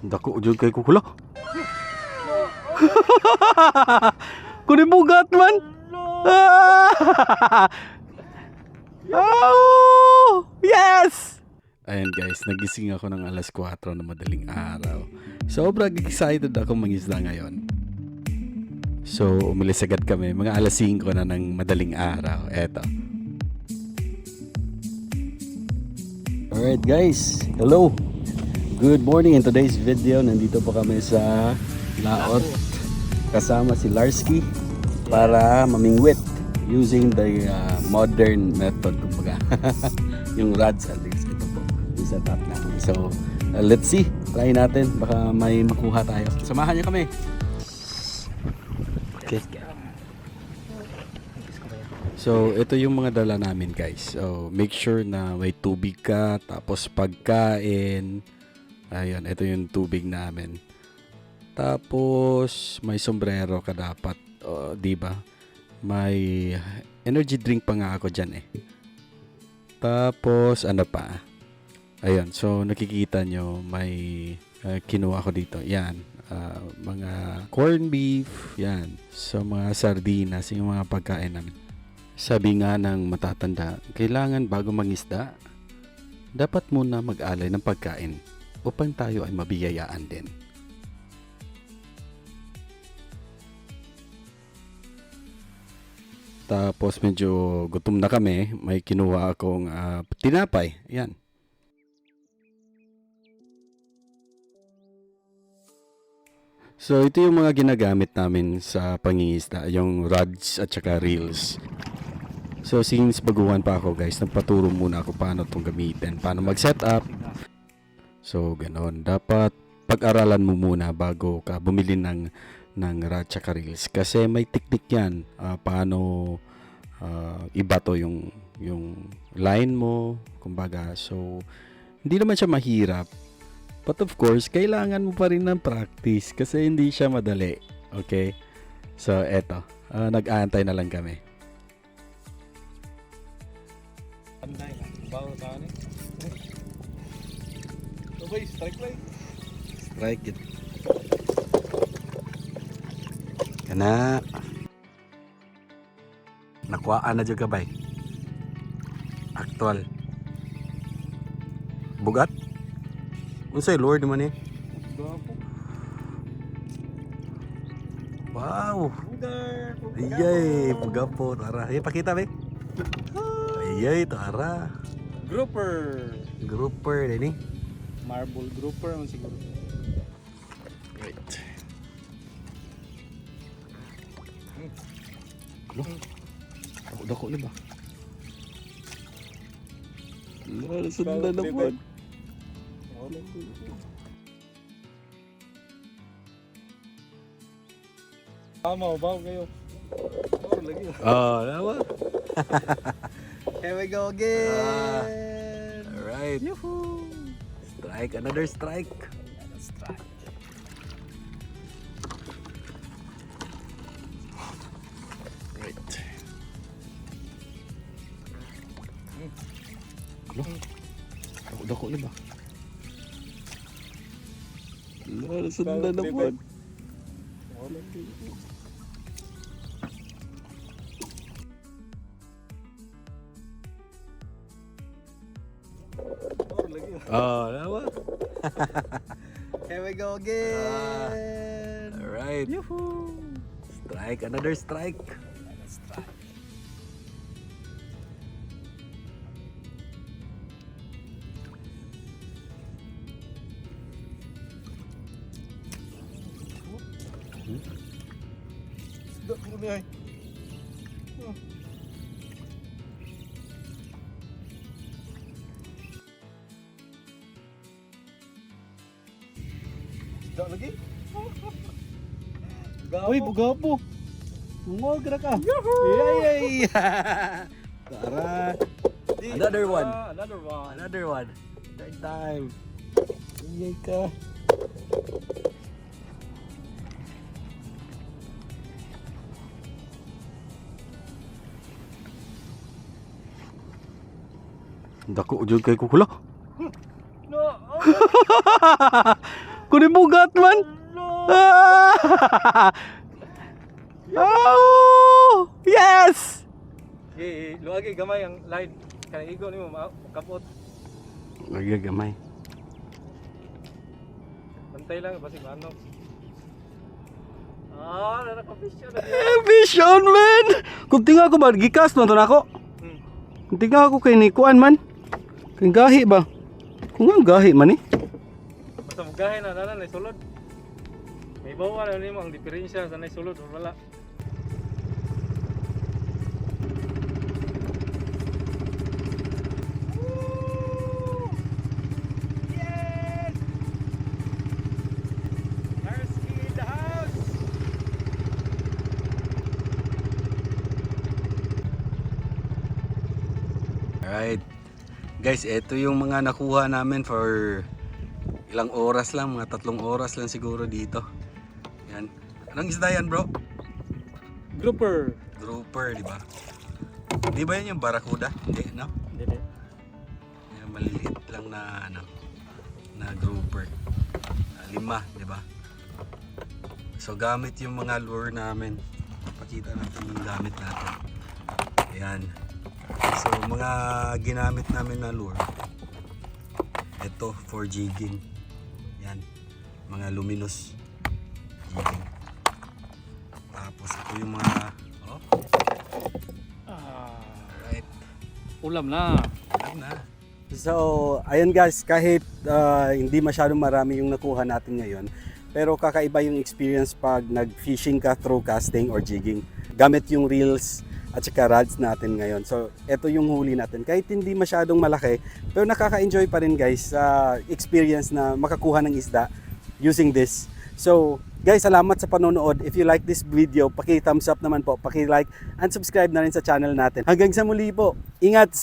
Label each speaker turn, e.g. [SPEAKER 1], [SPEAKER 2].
[SPEAKER 1] Dako jud kay kukula. Kunin bugat man. Oh, yes! Ayan guys, nagising ako ng alas 4 na madaling araw. Sobrang excited ako mangisda ngayon. So, umalis agad kami. Mga alas 5 na ng madaling araw. Eto. Alright guys, hello. Good morning. In today's video, nandito po kami sa Laot. Kasama si Larsky para mamingwit using the modern method, kumbaga. Yung rods at least. Ito po, yung setup natin. So, let's see. Try natin. Baka may makuha tayo. Samahan niyo kami. Okay. So, ito yung mga dala namin guys. So, make sure na may tubig ka, tapos pagkain. Ayun, ito yung tubig namin. Tapos, may sombrero ka dapat. Di ba? May energy drink pa nga ako dyan eh. Tapos, ano pa? Ayun, so nakikita nyo, may kinuha ko dito. Yan. Mga corned beef, yan. So mga sardinas, yung mga pagkain namin. Sabi nga ng matatanda, kailangan bago mangisda, dapat muna mag-alay ng pagkain upang tayo ay mabiyayaan din. Tapos medyo gutom na kami, may kinuha akong tinapay, yan. So, ito yung mga ginagamit namin sa pangingisda, yung rods at saka reels. So, since baguhan pa ako guys, nagpaturo muna ako paano itong gamitin, paano mag-set up. So, ganon. Dapat pag-aralan mo muna bago ka bumili ng rod at saka reels. Kasi may technique yan, paano ibato yung line mo, kumbaga. So, hindi naman siya mahirap. But of course, kailangan mo pa rin ng practice kasi hindi siya madali. Okay? So, eto. Nag-aantay na lang kami. Strike it. Kana. Nakuhaan na dyan ka bay. Actual. Bugat? Unsay Lord naman eh. Wow. Ayay, pugapo. Tara. Ayay, pakita be. Ayay, tara.
[SPEAKER 2] Grouper.
[SPEAKER 1] Grouper din eh.
[SPEAKER 2] Marble grouper man siguro.
[SPEAKER 1] Right. Dako na ba? Sundan na po.
[SPEAKER 2] Tama, baw kayo.
[SPEAKER 1] Nawa.
[SPEAKER 2] Here we go again.
[SPEAKER 1] Alright.
[SPEAKER 2] Yuhu.
[SPEAKER 1] Strike, another strike. Right. Dako na ba? Sundan na po. Nawa.
[SPEAKER 2] Here we go again.
[SPEAKER 1] Alright.
[SPEAKER 2] Yuhu.
[SPEAKER 1] Strike, another strike.
[SPEAKER 2] Dok mo ni ay. Dok lagi. Uy, bugapo. Tungog ra ka.
[SPEAKER 1] Yay! Tara. Another one.
[SPEAKER 2] Another one.
[SPEAKER 1] Another one. Third time. Yay ka. Dako jud kay kukula.
[SPEAKER 2] No.
[SPEAKER 1] Kunin mo Oh! Yes!
[SPEAKER 2] Luagi gamay ang light. Kanang igo nimo kapot.
[SPEAKER 1] Magagamay.
[SPEAKER 2] Bantay lang basi ano. Nakaka-vision na.
[SPEAKER 1] Vision, man! Kung tinga ko ba, gikas man to na ako. Kung tinga ako kay Nikuan man. Kung gahi ba? Kung ang gahi man eh.
[SPEAKER 2] Basta magahin na nanan sulod. May bawa na nimo ang diferensya sa nay sulod o wala. Yes! Narski in the house!
[SPEAKER 1] Alright. Guys, ito yung mga nakuha namin for ilang oras lang, mga 3 oras lang siguro dito. Yan. Anong isda yan, bro?
[SPEAKER 2] Grouper.
[SPEAKER 1] Grouper, di ba? Di ba yan yung barracuda? Hindi, no?
[SPEAKER 2] Hindi.
[SPEAKER 1] Yan, maliliit lang na ano, na grouper. 5, di ba? So gamit yung mga lure namin. Pakita natin yung gamit natin. Ayan. So mga ginamit namin na lure. Ito for jigging. Yan. Mga luminous jigging. Tapos ito yung mga Alright.
[SPEAKER 2] Ulam na.
[SPEAKER 1] Alam na. So, ayun guys, kahit hindi masyadong marami yung nakuha natin ngayon, pero kakaiba yung experience pag nag-fishing ka through casting or jigging. Gamit yung reels at saka rods natin ngayon. So, ito yung huli natin. Kahit hindi masyadong malaki, pero nakaka-enjoy pa rin guys sa experience na makakuha ng isda using this. So, guys, salamat sa panonood. If you like this video, paki-thumbs up naman po, paki-like and subscribe na rin sa channel natin. Hanggang sa muli po. Ingat!